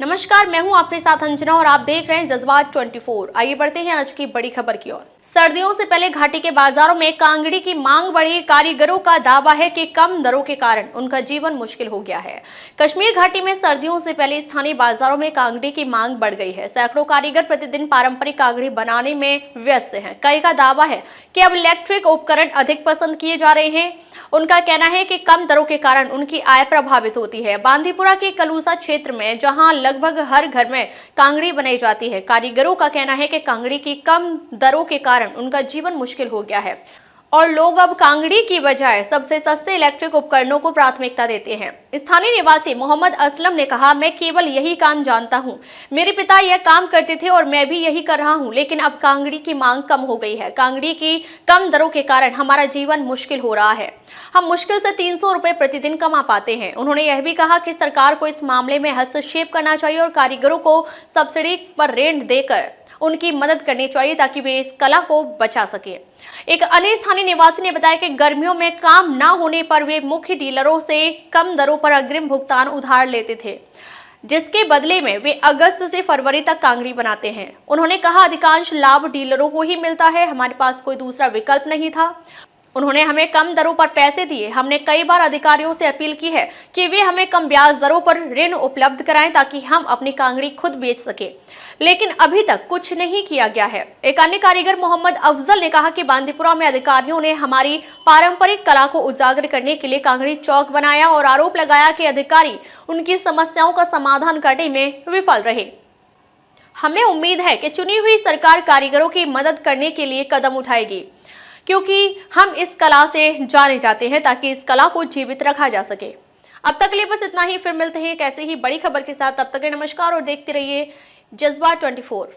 नमस्कार, मैं हूं आपके साथ अंजना और आप देख रहे हैं जज्बात 24। आइए बढ़ते हैं आज की बड़ी खबर की ओर। सर्दियों से पहले घाटी के बाजारों में कांगड़ी की मांग बढ़ी। कारीगरों का दावा है कि कम दरों के कारण उनका जीवन मुश्किल हो गया है। कश्मीर घाटी में सर्दियों से पहले स्थानीय बाजारों में कांगड़ी की मांग बढ़ गई है। सैकड़ों कारीगर प्रतिदिन पारंपरिक कांगड़ी बनाने में व्यस्त हैं। कई का दावा है कि अब इलेक्ट्रिक उपकरण अधिक पसंद किए जा रहे हैं। उनका कहना है कि कम दरों के कारण उनकी आय प्रभावित होती है। बांदीपुरा के कलूसा क्षेत्र में जहां लगभग हर घर में कांगड़ी बनाई जाती है, कारीगरों का कहना है कि कांगड़ी की कम दरों के कारण उनका जीवन मुश्किल हो गया है और लोग अब कांगड़ी की बजाय सबसे सस्ते इलेक्ट्रिक उपकरणों को प्राथमिकता देते हैं। स्थानीय निवासी मोहम्मद असलम ने कहा, मैं केवल यही काम जानता हूं। मेरे पिता यह काम करते थे और मैं भी यही कर रहा हूं, लेकिन अब कांगड़ी की मांग कम हो गई है। कांगड़ी की कम दरों के कारण हमारा जीवन मुश्किल हो रहा है। हम मुश्किल से 300 रुपए प्रतिदिन कमा पाते हैं। उन्होंने यह भी कहा कि सरकार को इस मामले में हस्तक्षेप करना चाहिए और कारीगरों को सब्सिडी पर ऋण देकर उनकी मदद करनी चाहिए ताकि वे इस कला को बचा सके। एक अन्य स्थानीय निवासी ने बताया कि गर्मियों में काम न होने पर वे मुख्य डीलरों से कम दरों पर अग्रिम भुगतान उधार लेते थे, जिसके बदले में वे अगस्त से फरवरी तक कांगड़ी बनाते हैं। उन्होंने कहा, अधिकांश लाभ डीलरों को ही मिलता है, हमारे पास कोई दूसरा विकल्प नहीं था। उन्होंने हमें कम दरों पर पैसे दिए। हमने कई बार अधिकारियों से अपील की है कि वे हमें कम ब्याज दरों पर ऋण उपलब्ध कराएं ताकि हम अपनी कांगड़ी खुद बेच सकें, लेकिन अभी तक कुछ नहीं किया गया है। एक अन्य कारीगर मोहम्मद अफजल ने कहा कि बांदीपुरा में अधिकारियों ने हमारी पारंपरिक कला को उजागर करने के लिए कांगड़ी चौक बनाया और आरोप लगाया कि अधिकारी उनकी समस्याओं का समाधान करने में विफल रहे। हमें उम्मीद है कि चुनी हुई सरकार कारीगरों की मदद करने के लिए कदम उठाएगी, क्योंकि हम इस कला से जाने जाते हैं ताकि इस कला को जीवित रखा जा सके। अब तक के लिए बस इतना ही। फिर मिलते हैं एक ऐसे ही बड़ी खबर के साथ। तब तक के नमस्कार और देखते रहिए जज्बात 24।